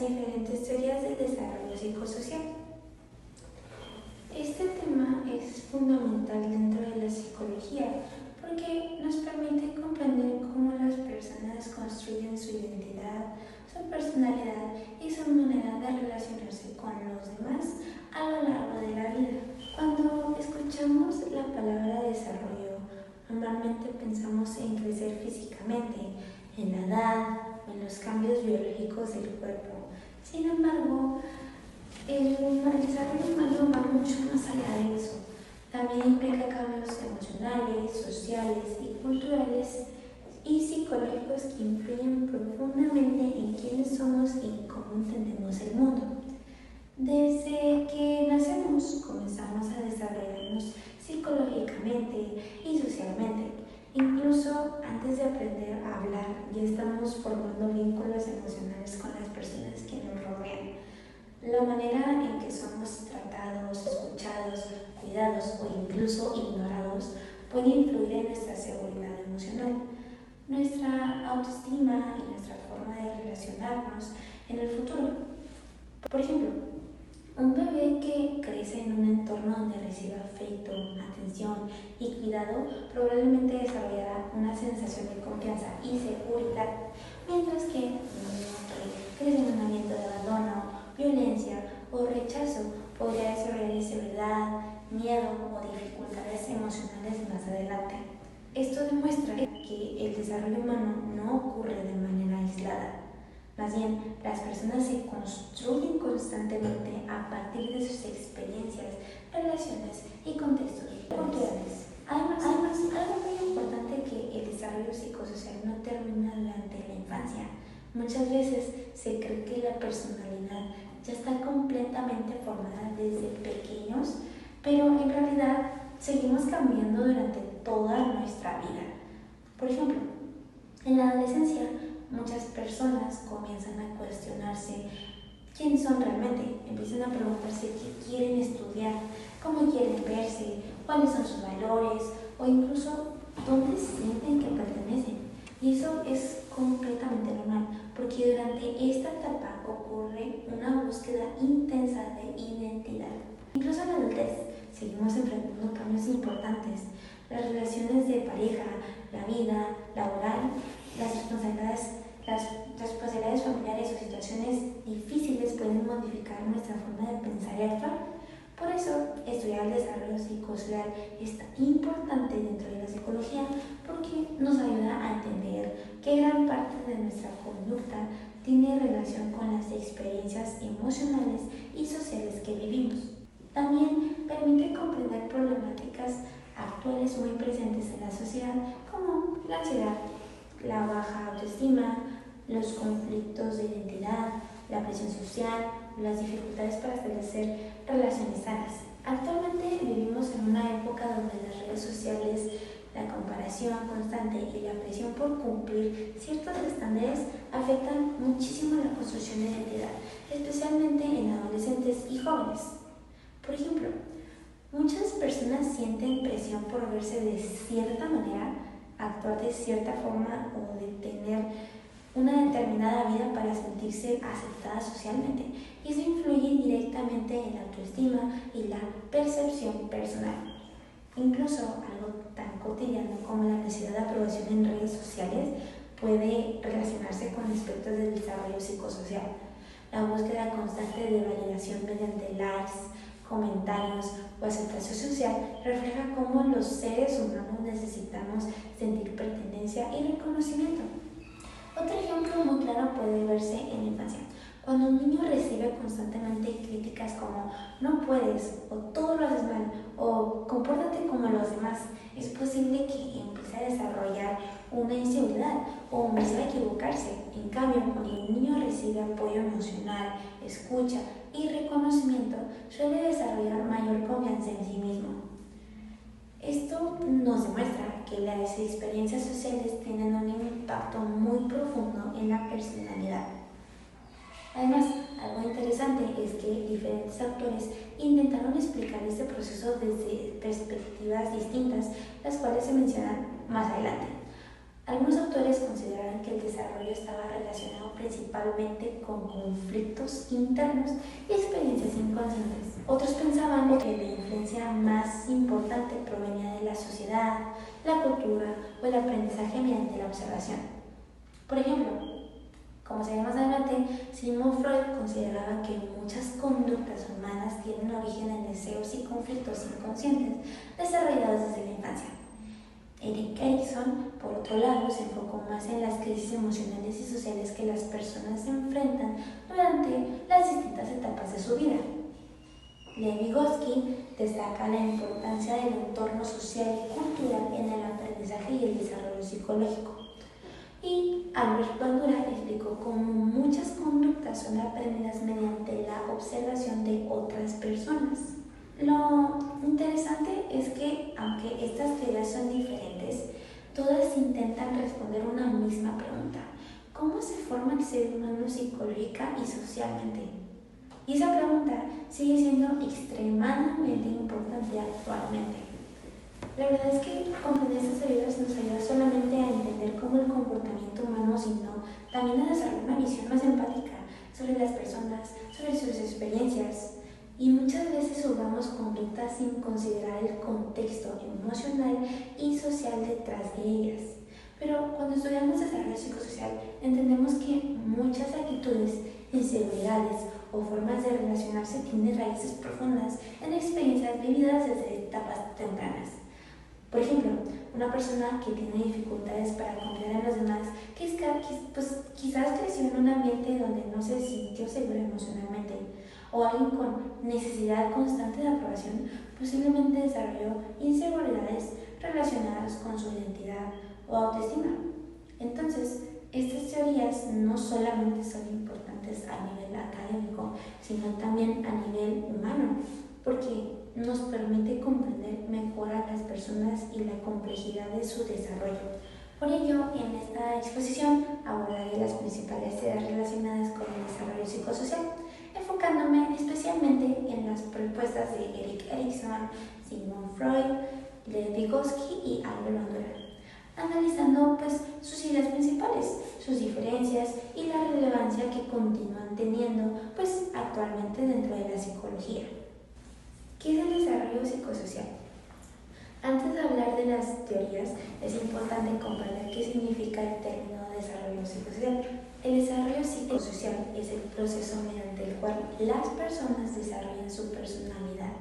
las diferentes teorías del desarrollo psicosocial. Este tema es fundamental dentro de la psicología porque nos permite comprender cómo las personas construyen su identidad, su personalidad y su manera de relacionarse con los demás a lo largo de la vida. Cuando escuchamos la palabra desarrollo, normalmente pensamos en crecer físicamente, en la edad o en los cambios biológicos del cuerpo. Sin embargo, el desarrollo humano va mucho más allá de eso. También implica cambios emocionales, sociales y culturales y psicológicos que influyen profundamente en quiénes somos y cómo entendemos el mundo. Desde que nacemos comenzamos a desarrollarnos psicológicamente y socialmente. Incluso antes de aprender a hablar ya estamos formando vínculos emocionales con las personas que nos rodean. La manera en que somos tratados, escuchados, cuidados o incluso ignorados puede influir en nuestra seguridad emocional, nuestra autoestima y nuestra forma de relacionarnos en el futuro. Por ejemplo, un bebé que crece en un entorno donde recibe afecto, atención y cuidado probablemente desarrollará una sensación de confianza y seguridad, mientras que un niño que crece en un ambiente de abandono, violencia o rechazo podría desarrollar inseguridad, miedo o dificultades emocionales más adelante. Esto demuestra que el desarrollo humano no ocurre de manera aislada. Más bien, las personas se construyen constantemente a partir de sus experiencias, relaciones y contextos culturales. Además, algo muy importante es que el desarrollo psicosocial no termina durante la infancia. Muchas veces se cree que la personalidad ya está completamente formada desde pequeños, pero en realidad seguimos cambiando durante toda nuestra vida. Por ejemplo, en la adolescencia muchas personas comienzan a cuestionarse quiénes son realmente, empiezan a preguntarse qué quieren estudiar, cómo quieren verse, cuáles son sus valores o incluso dónde sienten que pertenecen. Y eso es completamente normal, porque durante esta etapa ocurre una búsqueda intensa de identidad. Incluso en la adultez seguimos enfrentando cambios importantes. Las relaciones de pareja, la vida laboral, las responsabilidades familiares o situaciones difíciles pueden modificar nuestra forma de pensar y actuar. Por eso, estudiar el desarrollo psicosocial es tan importante dentro de la psicología porque nos ayuda a entender que gran parte de nuestra conducta tiene relación con las experiencias emocionales y sociales que vivimos. También permite comprender problemáticas actuales muy presentes en la sociedad como la ansiedad, la baja autoestima, los conflictos de identidad, la presión social, las dificultades para establecer relaciones sanas. Actualmente vivimos en una época donde las redes sociales, la comparación constante y la presión por cumplir ciertos estándares afectan muchísimo la construcción de identidad, especialmente en adolescentes y jóvenes. Por ejemplo, muchas personas sienten presión por verse de cierta manera, actuar de cierta forma o de tener una determinada vida para sentirse aceptada socialmente, y eso influye directamente en la autoestima y la percepción personal. Incluso algo tan cotidiano como la necesidad de aprobación en redes sociales puede relacionarse con aspectos del desarrollo psicosocial. La búsqueda constante de validación mediante likes, comentarios o aceptación social refleja cómo los seres humanos necesitamos sentir pertenencia y reconocimiento. Otro ejemplo muy claro puede verse en la infancia, cuando un niño recibe constantemente críticas como no puedes, o todo lo haces mal, o compórtate como los demás. Es posible que empiece a desarrollar una inseguridad o empiece a equivocarse. En cambio, cuando un niño recibe apoyo emocional, escucha y reconocimiento, suele desarrollar mayor confianza en sí mismo. Esto nos demuestra que las experiencias sociales tienen un impacto muy profundo en la personalidad. Además, algo interesante es que diferentes autores intentaron explicar este proceso desde perspectivas distintas, las cuales se mencionan más adelante. Algunos autores consideraban que el desarrollo estaba relacionado principalmente con conflictos internos y experiencias inconscientes. Otros pensaban que la influencia más importante provenía de la sociedad, la cultura o el aprendizaje mediante la observación. Por ejemplo, como se ve más adelante, Sigmund Freud consideraba que muchas conductas humanas tienen origen en deseos y conflictos inconscientes desarrollados desde la infancia. Erik Erikson, por otro lado, se enfocó más en las crisis emocionales y sociales que las personas enfrentan durante las distintas etapas de su vida. Lev Vygotsky destaca la importancia del entorno social y cultural en el aprendizaje y el desarrollo psicológico. Y Albert Bandura explicó cómo muchas conductas son aprendidas mediante la observación de otras personas. Lo interesante es que, aunque estas teorías son diferentes, todas intentan responder una misma pregunta: ¿cómo se forma el ser humano psicológica y socialmente? Y esa pregunta sigue siendo extremadamente importante actualmente. La verdad es que comprender estas teorías nos ayuda solamente a entender cómo el comportamiento humano, sino también a desarrollar una visión más empática sobre las personas, sobre sus experiencias. Y muchas veces juzgamos conductas sin considerar el contexto emocional y social detrás de ellas. Pero cuando estudiamos desarrollo psicosocial, entendemos que muchas actitudes, inseguridades o formas de relacionarse tienen raíces profundas en experiencias vividas desde etapas tempranas. Por ejemplo, una persona que tiene dificultades para confiar en los demás, quizás creció en un ambiente donde no se sintió segura emocionalmente, o alguien con necesidad constante de aprobación, posiblemente desarrolló inseguridades relacionadas con su identidad o autoestima. Entonces, estas teorías no solamente son importantes a nivel académico, sino también a nivel humano, porque nos permite comprender mejor a las personas y la complejidad de su desarrollo. Por ello, en esta exposición abordaré las principales teorías relacionadas con el desarrollo psicosocial, enfocándome especialmente en las propuestas de Erik Erikson, Sigmund Freud, Lev Vygotsky y Albert Bandura, analizando sus ideas principales, sus diferencias y la relevancia que continúan teniendo actualmente dentro de la psicología. ¿Qué es el desarrollo psicosocial? Antes de hablar de las teorías, es importante comprender qué significa el término desarrollo psicosocial. El desarrollo psicosocial es el proceso mediante el cual las personas desarrollan su personalidad,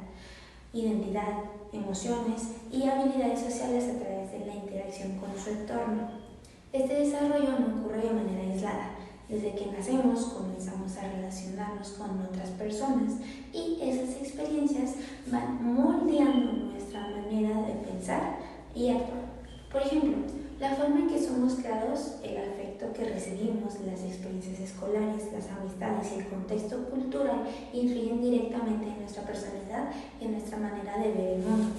identidad, emociones y habilidades sociales a través de la interacción con su entorno. Este desarrollo no ocurre de manera aislada. Desde que nacemos comenzamos a relacionarnos con otras personas y esas experiencias van moldeando nuestra manera de pensar y actuar. Por ejemplo, la forma en que somos creados, el afecto que recibimos, las experiencias escolares, las amistades y el contexto cultural influyen directamente en nuestra personalidad y en nuestra manera de ver el mundo.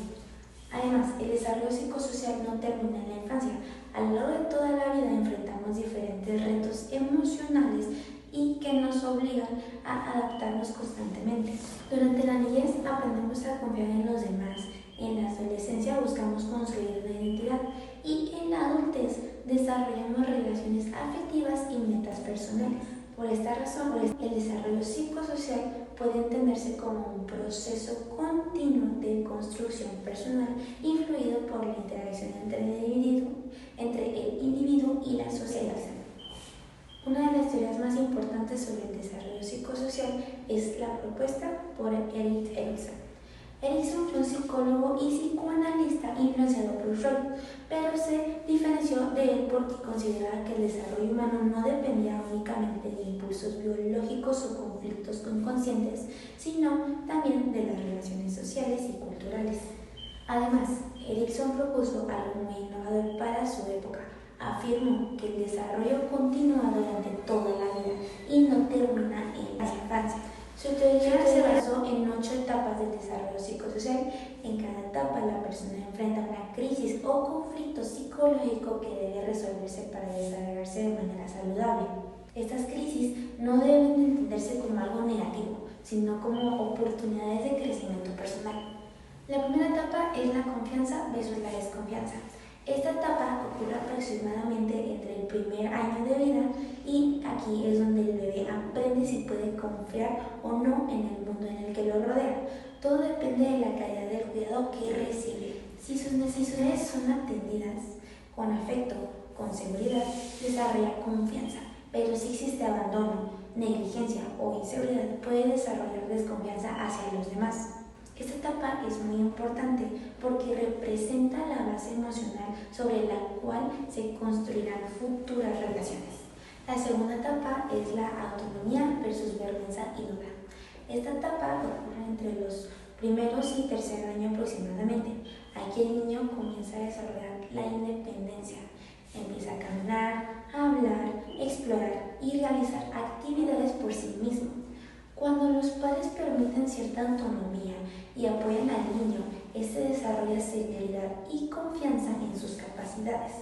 Además, el desarrollo psicosocial no termina en la infancia. A lo largo de toda la vida enfrentamos diferentes retos emocionales y que nos obligan a adaptarnos constantemente. Durante la niñez aprendemos a confiar en los demás, en la adolescencia buscamos construir una identidad y en la adultez desarrollamos relaciones afectivas y metas personales. Por esta razón, el desarrollo psicosocial puede entenderse como un proceso continuo de construcción personal influido por la interacción entre el individuo y la sociedad. Una de las teorías más importantes sobre el desarrollo psicosocial es la propuesta por Erik Erikson. Erikson fue un psicólogo y psicoanalista influenciado por Freud, pero se diferenció de él porque consideraba que el desarrollo humano no dependía únicamente de impulsos biológicos o conflictos inconscientes, sino también de las relaciones sociales y culturales. Además, Erikson propuso algo muy innovador para su época. Afirmó que el desarrollo continúa durante toda la vida y no termina en la infancia. Su teoría se basó en 8 etapas del desarrollo psicosocial. En cada etapa la persona enfrenta una crisis o conflicto psicológico que debe resolverse para desarrollarse de manera saludable. Estas crisis no deben entenderse como algo negativo, sino como oportunidades de crecimiento personal. La primera etapa es la confianza versus la desconfianza. Esta etapa ocurre aproximadamente entre el primer año de vida y aquí es donde el bebé aprende si puede confiar o no en el mundo en el que lo rodea. Todo depende de la calidad del cuidado que recibe. Si sus necesidades son atendidas con afecto, con seguridad, desarrolla confianza. Pero si existe abandono, negligencia o inseguridad, puede desarrollar desconfianza hacia los demás. Esta etapa es muy importante porque representa la base emocional sobre la cual se construirán futuras relaciones. La segunda etapa es la autonomía versus vergüenza y duda. Esta etapa ocurre entre los primeros y tercer año aproximadamente. Aquí el niño comienza a desarrollar la independencia. Empieza a caminar, a hablar, explorar y realizar actividades por sí mismo. Cuando los padres permiten cierta autonomía y apoyan al niño, este desarrolla seguridad y confianza en sus capacidades.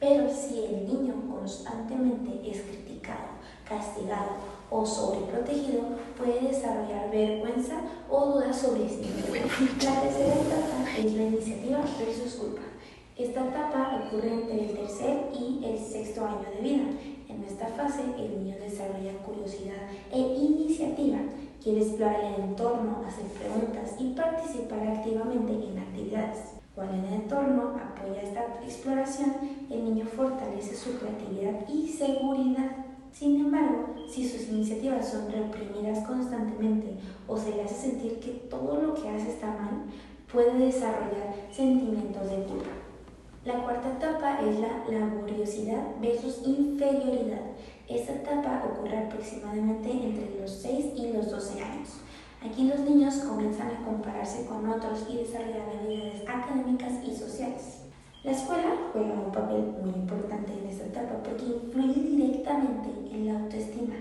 Pero si el niño constantemente es criticado, castigado o sobreprotegido, puede desarrollar vergüenza o dudas sobre sí mismo. La tercera etapa es la iniciativa versus culpa. Esta etapa ocurre entre el tercer y el sexto año de vida. En esta fase, el niño desarrolla curiosidad e iniciativa, quiere explorar el entorno, hacer preguntas y participar activamente en actividades. Cuando el entorno apoya esta exploración, el niño fortalece su creatividad y seguridad. Sin embargo, si sus iniciativas son reprimidas constantemente o se le hace sentir que todo lo que hace está mal, puede desarrollar sentimientos de culpa. La cuarta etapa es la laboriosidad versus inferioridad. Esta etapa ocurre aproximadamente entre los 6 y los 12 años. Aquí los niños comienzan a compararse con otros y desarrollar habilidades académicas y sociales. La escuela juega un papel muy importante en esta etapa porque influye directamente en la autoestima.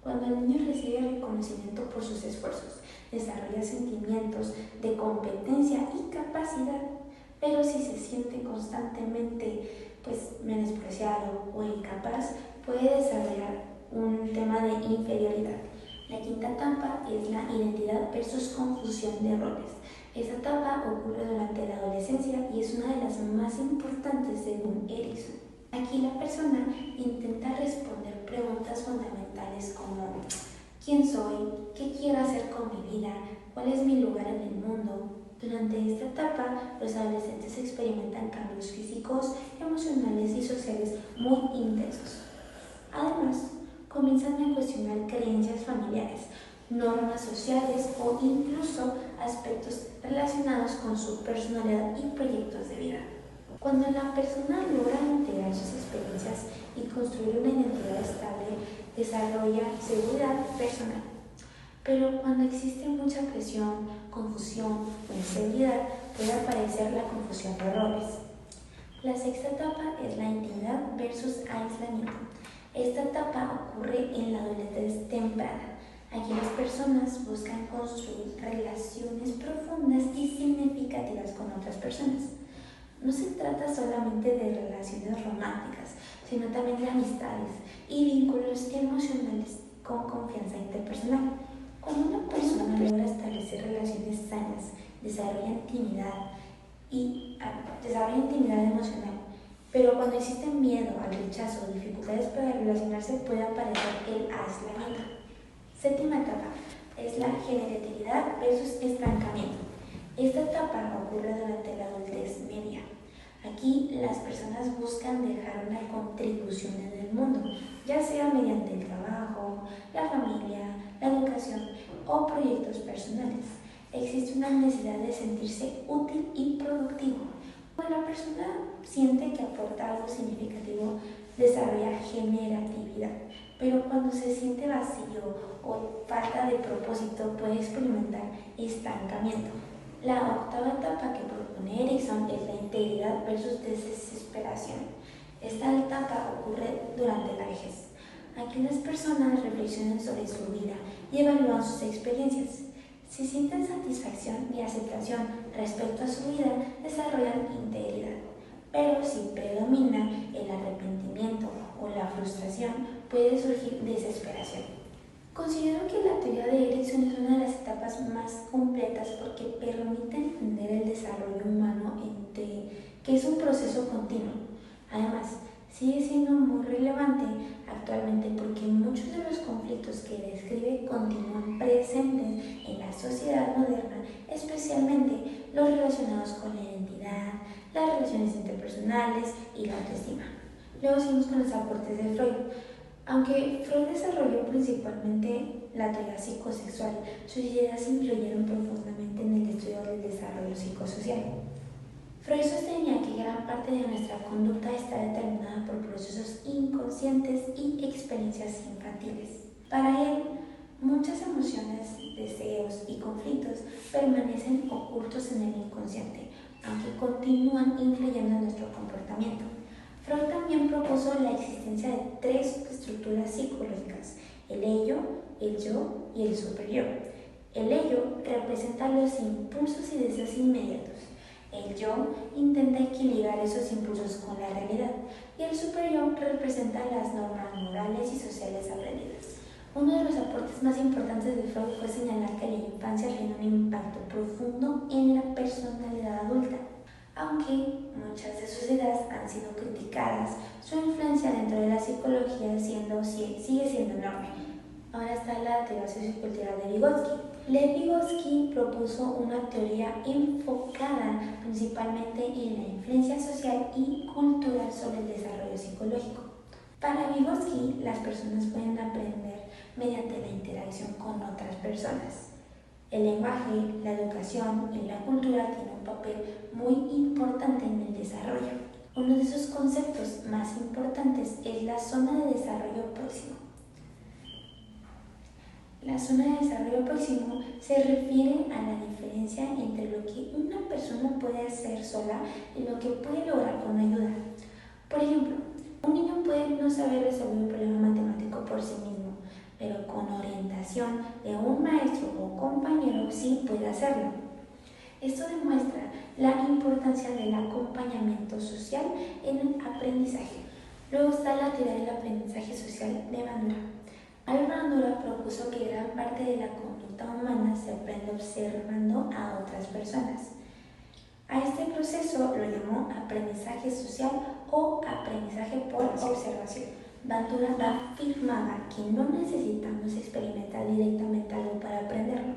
Cuando el niño recibe reconocimiento por sus esfuerzos, desarrolla sentimientos de competencia y capacidad. Pero si se siente constantemente menospreciado o incapaz, puede desarrollar un tema de inferioridad. La quinta etapa es la identidad versus confusión de roles. Esta etapa ocurre durante la adolescencia y es una de las más importantes según Erikson. Aquí la persona intenta responder preguntas fundamentales como ¿quién soy? ¿Qué quiero hacer con mi vida? ¿Cuál es mi lugar en el mundo? Durante esta etapa, los adolescentes experimentan cambios físicos, emocionales y sociales muy intensos. Además, comienzan a cuestionar creencias familiares, normas sociales o incluso aspectos relacionados con su personalidad y proyectos de vida. Cuando la persona logra integrar sus experiencias y construir una identidad estable, desarrolla seguridad personal. Pero cuando existe mucha presión, confusión o inseguridad, puede aparecer la confusión de roles. La sexta etapa es la intimidad versus aislamiento. Esta etapa ocurre en la adultez temprana. Aquí las personas buscan construir relaciones profundas y significativas con otras personas. No se trata solamente de relaciones románticas, sino también de amistades y vínculos emocionales con confianza interpersonal. Cuando una persona logra establecer relaciones sanas, desarrolla intimidad emocional, pero cuando existe miedo al rechazo o dificultades para relacionarse, puede aparecer el aislamiento. Séptima etapa es la generatividad versus estancamiento. Esta etapa ocurre durante la adultez media. Aquí las personas buscan dejar una contribución en el mundo, ya sea mediante el trabajo, la familia, la educación o proyectos personales. Existe una necesidad de sentirse útil y productivo. Cuando la persona siente que aporta algo significativo, desarrolla generatividad. Pero cuando se siente vacío o falta de propósito, puede experimentar estancamiento. La octava etapa que propone Erikson es la integridad versus desesperación. Esta etapa ocurre durante la vejez. Aquí las personas reflexionan sobre su vida y evalúan sus experiencias. Si sienten satisfacción y aceptación respecto a su vida, desarrollan integridad. Pero si predomina el arrepentimiento o la frustración, puede surgir desesperación. Considero que la teoría de Erikson es una de las etapas más completas porque permite entender el desarrollo humano que es un proceso continuo. Además, sigue siendo muy relevante actualmente porque muchos de los conflictos que describe continúan presentes en la sociedad moderna, especialmente los relacionados con la identidad, las relaciones interpersonales y la autoestima. Luego seguimos con los aportes de Freud. Aunque Freud desarrolló principalmente la teoría psicosexual, sus ideas influyeron profundamente en el estudio del desarrollo psicosocial. Freud sostenía que gran parte de nuestra conducta está determinada por procesos inconscientes y experiencias infantiles. Para él, muchas emociones, deseos y conflictos permanecen ocultos en el inconsciente, aunque continúan influyendo en nuestro comportamiento. Freud también propuso la existencia de tres estructuras psicológicas: el ello, el yo y el superior. El ello representa los impulsos y deseos inmediatos. El yo intenta equilibrar esos impulsos con la realidad y el superior representa las normas morales y sociales aprendidas. Uno de los aportes más importantes de Freud fue señalar que la infancia tiene un impacto profundo en la personalidad adulta. Aunque muchas de sus ideas han sido criticadas, su influencia dentro de la psicología sigue siendo enorme. Ahora está la teoría sociocultural de Vygotsky. Lev Vygotsky propuso una teoría enfocada principalmente en la influencia social y cultural sobre el desarrollo psicológico. Para Vygotsky, las personas pueden aprender mediante la interacción con otras personas. El lenguaje, la educación y la cultura tienen un papel muy importante en el desarrollo. Uno de sus conceptos más importantes es la zona de desarrollo próximo. La zona de desarrollo próximo se refiere a la diferencia entre lo que una persona puede hacer sola y lo que puede lograr con ayuda. Por ejemplo, un niño puede no saber resolver un problema matemático por sí mismo, pero con orientación de un maestro o compañero sí puede hacerlo. Esto demuestra la importancia del acompañamiento social en el aprendizaje. Luego está la teoría del aprendizaje social de Bandura. Albert Bandura propuso que gran parte de la conducta humana se aprende observando a otras personas. A este proceso lo llamó aprendizaje social o aprendizaje por observación. Bandura afirmaba que no necesitamos experimentar directamente algo para aprenderlo.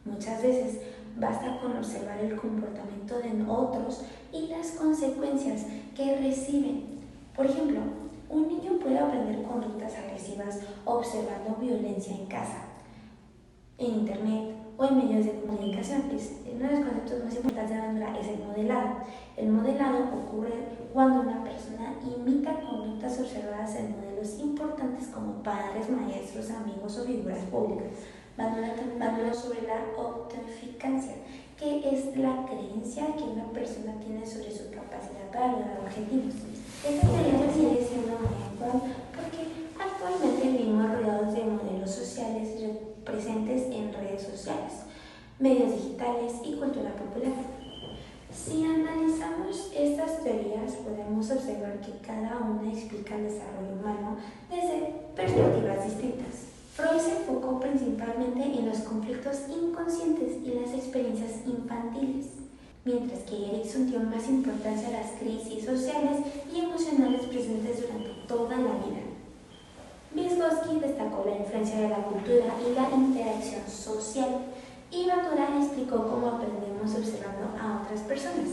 Muchas veces basta con observar el comportamiento de otros y las consecuencias que reciben. Por ejemplo, un niño puede aprender conductas agresivas observando violencia en casa, en internet o en medios de comunicación. Uno de los conceptos más importantes de Bandura es el modelado. El modelado ocurre cuando una persona imita conductas observadas en modelos importantes como padres, maestros, amigos o figuras públicas. Bandura también habla sobre la autoeficacia, que es la creencia que una persona tiene sobre su capacidad para lograr objetivos. Esta teoría sigue siendo muy actual porque actualmente vivimos rodeados de modelos sociales presentes en redes sociales, medios digitales y cultura popular. Si analizamos estas teorías, podemos observar que cada una explica el desarrollo humano desde perspectivas distintas. Freud se enfocó principalmente en los conflictos inconscientes y las experiencias infantiles, mientras que Erikson dio más importancia a las crisis sociales y emocionales presentes durante toda la vida. Vygotsky destacó la influencia de la cultura y la interacción social, y Bandura explicó cómo aprendemos observando a otras personas.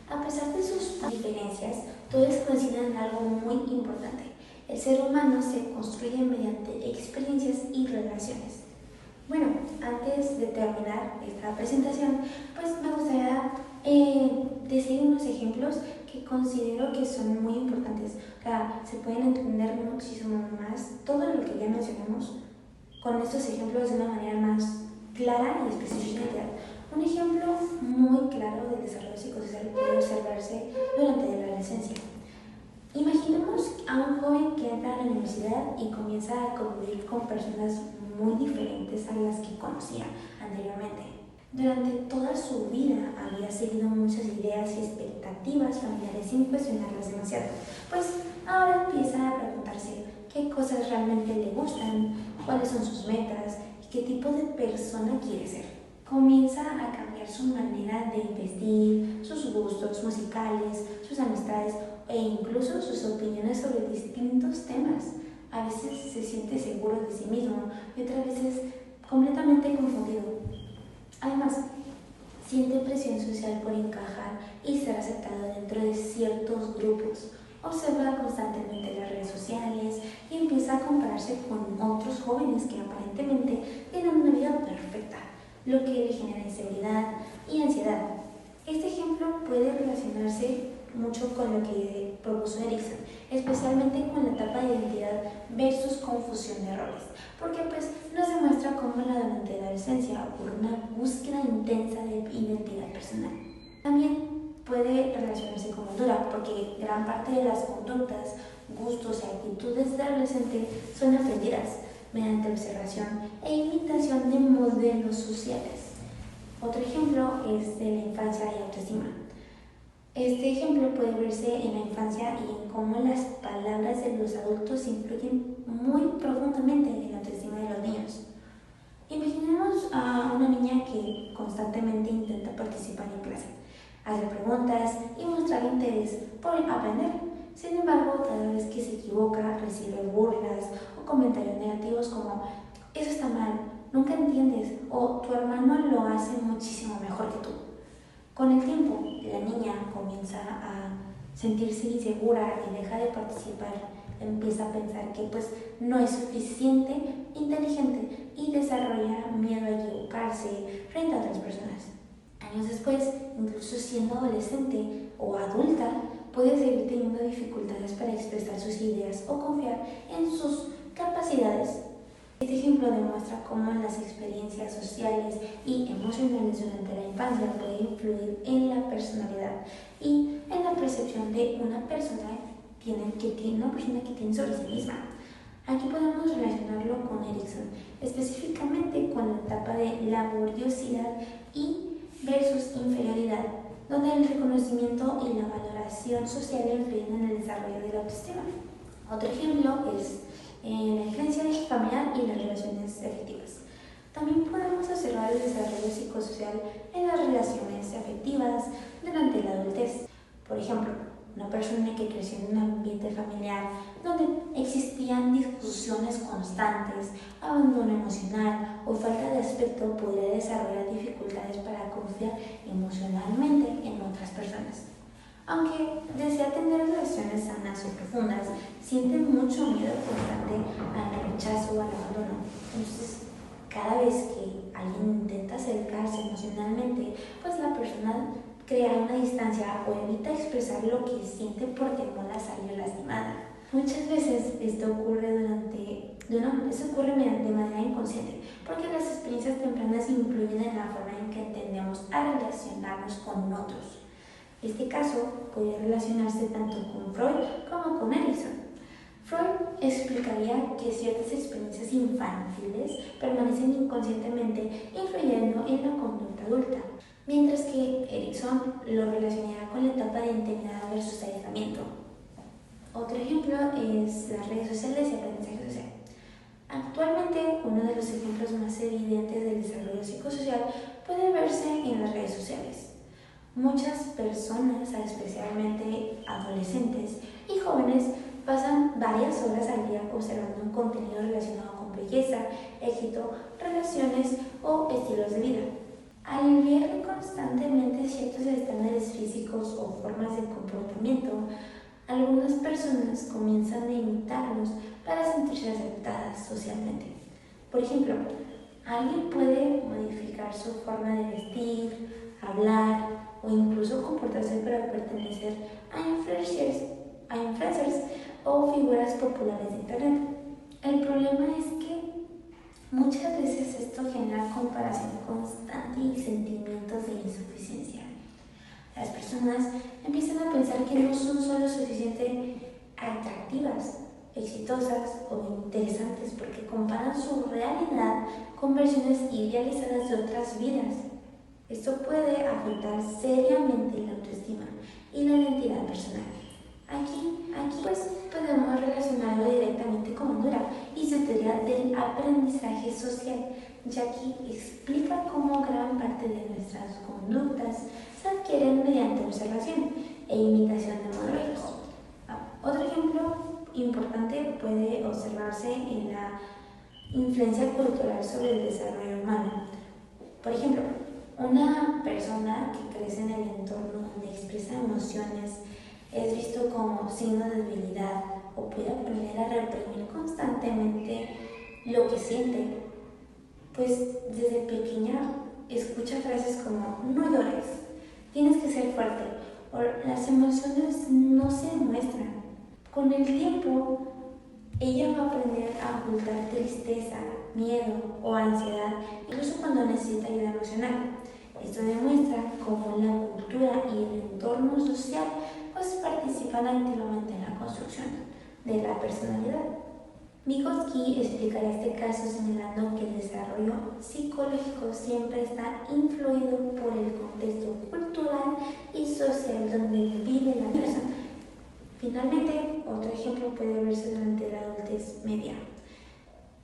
A pesar de sus diferencias, todos coinciden en algo muy importante: el ser humano se construye mediante experiencias y relaciones. Bueno, antes de terminar esta presentación, pues me gustaría decir unos ejemplos que considero que son muy importantes. Se pueden entender muchísimo más todo lo que ya mencionamos con estos ejemplos de una manera más clara y específica. Un ejemplo muy claro del desarrollo psicosocial puede observarse durante la adolescencia. Imaginemos a un joven que entra a la universidad y comienza a convivir con personas muy diferentes a las que conocía anteriormente. Durante toda su vida había seguido muchas ideas y expectativas familiares sin cuestionarlas demasiado, pues ahora empieza a preguntarse qué cosas realmente le gustan, cuáles son sus metas y qué tipo de persona quiere ser. Comienza a cambiar cambiar su manera de vestir, sus gustos musicales, sus amistades e incluso sus opiniones sobre distintos temas. A veces se siente seguro de sí mismo y otras veces completamente confundido. Además, siente presión social por encajar y ser aceptado dentro de ciertos grupos. Observa constantemente las redes sociales y empieza a compararse con otros jóvenes que aparentemente tienen una vida perfecta, lo que le genera inseguridad y ansiedad. Este ejemplo puede relacionarse mucho con lo que propuso Erikson, especialmente con la etapa de identidad versus confusión de roles, porque pues nos demuestra cómo durante la adolescencia ocurre una búsqueda intensa de identidad personal. También puede relacionarse con Honduras, porque gran parte de las conductas, gustos y actitudes del adolescente son aprendidas mediante observación e imitación de modelos sociales. Otro ejemplo es de la infancia y autoestima. Este ejemplo puede verse en la infancia y en cómo las palabras de los adultos influyen muy profundamente en la autoestima de los niños. Imaginemos a una niña que constantemente intenta participar en clase, hacer preguntas y mostrar interés por aprender. Sin embargo, cada vez que se equivoca, recibe burlas o comentarios negativos como "eso está mal, nunca entiendes" o "tu hermano lo hace muchísimo mejor que tú". Con el tiempo, la niña comienza a sentirse insegura y deja de participar. Empieza a pensar que no es suficiente inteligente y desarrolla miedo a equivocarse frente a otras personas. Años después, incluso siendo adolescente o adulta, puede seguir teniendo dificultades para expresar sus ideas o confiar en sus capacidades. Este ejemplo demuestra cómo las experiencias sociales y emocionales durante la infancia pueden influir en la personalidad y en la percepción de una persona que tiene sobre sí misma. Aquí podemos relacionarlo con Erikson, específicamente con la etapa de laboriosidad y versus inferioridad, donde el reconocimiento y la valoración social influyen en el desarrollo de la autoestima. Otro ejemplo es la influencia familiar y las relaciones afectivas. También podemos observar el desarrollo psicosocial en las relaciones afectivas durante la adultez. Por ejemplo, una persona que creció en un ambiente familiar donde existían discusiones constantes, abandono emocional o falta de afecto podría desarrollar dificultades para confiar emocionalmente en otras personas. Aunque desea tener relaciones sanas o profundas, siente mucho miedo constante al rechazo o al abandono. Entonces, cada vez que alguien intenta acercarse emocionalmente, la persona crea una distancia o evita expresar lo que siente por temor a salir lastimada. Muchas veces esto ocurre de manera inconsciente, porque las experiencias tempranas influyen en la forma en que tendemos a relacionarnos con otros. Este caso puede relacionarse tanto con Freud como con Erikson. Freud explicaría que ciertas experiencias infantiles permanecen inconscientemente influyendo en la conducta adulta, mientras que Erikson lo relacionará con la etapa de intimidad versus aislamiento. Otro ejemplo es las redes sociales y aprendizaje social. Actualmente, uno de los ejemplos más evidentes del desarrollo psicosocial puede verse en las redes sociales. Muchas personas, especialmente adolescentes y jóvenes, pasan varias horas al día observando un contenido relacionado con belleza, éxito, relaciones o estilos de vida. Al ver constantemente ciertos estándares físicos o formas de comportamiento, algunas personas comienzan a imitarlos para sentirse aceptadas socialmente. Por ejemplo, alguien puede modificar su forma de vestir, hablar o incluso comportarse para pertenecer a influencers o figuras populares de internet. El problema es que muchas veces esto genera comparación constante y sentimientos de insuficiencia. Las personas empiezan a pensar que no son solo suficientemente atractivas, exitosas o interesantes porque comparan su realidad con versiones idealizadas de otras vidas. Esto puede afectar seriamente la autoestima y la identidad personal. Aquí podemos relacionarlo directamente con Honduras y su teoría del aprendizaje social, ya que explica cómo gran parte de nuestras conductas se adquieren mediante observación e imitación de modelos. Otro ejemplo importante puede observarse en la influencia cultural sobre el desarrollo humano. Por ejemplo, una persona que crece en el entorno donde expresa emociones es visto como signo de debilidad o puede aprender a reprimir constantemente lo que siente, pues desde pequeña escucha frases como no llores, tienes que ser fuerte o las emociones no se demuestran. Con el tiempo, ella va a aprender a ocultar tristeza, miedo o ansiedad, incluso cuando necesita ayuda emocional. Esto demuestra cómo la cultura y el entorno social pues participan activamente en la construcción de la personalidad. Vygotsky explicará este caso señalando que el desarrollo psicológico siempre está influido por el contexto cultural y social donde vive la persona. Finalmente, otro ejemplo puede verse durante la adultez media.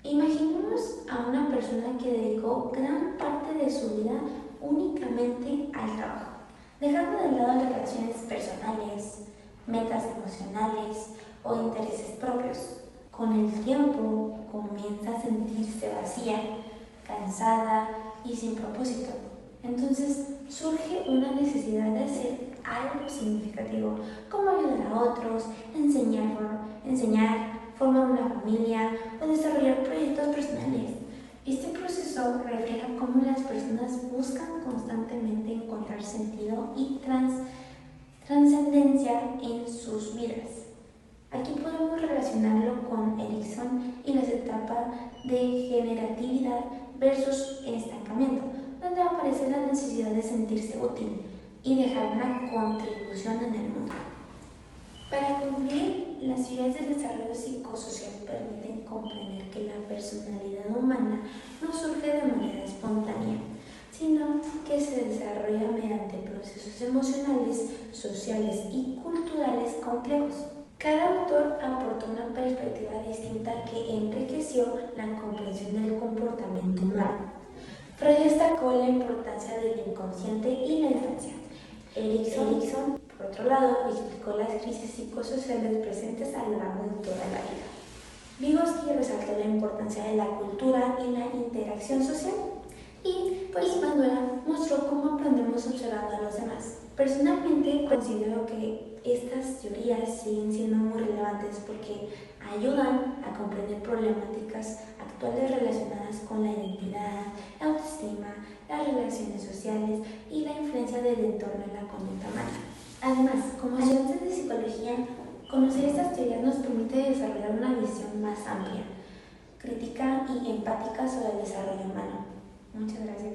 Imaginemos a una persona que dedicó gran parte de su vida únicamente al trabajo, dejando de lado las relaciones personales, metas emocionales o intereses propios. Con el tiempo comienza a sentirse vacía, cansada y sin propósito. Entonces surge una necesidad de hacer algo significativo, como ayudar a otros, enseñar, formar una familia o desarrollar proyectos personales. Este proceso refleja cómo las personas buscan constantemente encontrar sentido y trascendencia en sus vidas. Aquí podemos relacionarlo con Erikson y las etapas de generatividad versus estancamiento, donde aparece la necesidad de sentirse útil y dejar una contribución en el mundo. Para concluir, las teorías del desarrollo psicosocial permiten comprender que la personalidad humana no surge de manera espontánea, sino que se desarrolla mediante procesos emocionales, sociales y culturales complejos. Cada autor aportó una perspectiva distinta que enriqueció la comprensión del comportamiento humano. Freud destacó la importancia del inconsciente y la infancia. Erikson, por otro lado, explicó las crisis psicosociales presentes a lo largo de toda la vida. Vygotsky resaltó la importancia de la cultura y la interacción social. Y pues Manuela mostró cómo aprendemos observando a los demás. Personalmente considero que estas teorías siguen siendo muy relevantes porque ayudan a comprender problemáticas actuales relacionadas con la identidad, la autoestima, las relaciones sociales y la influencia del entorno en la conducta humana. Además, como estudiantes de psicología, conocer estas teorías nos permite desarrollar una visión más amplia, crítica y empática sobre el desarrollo humano. Muchas gracias.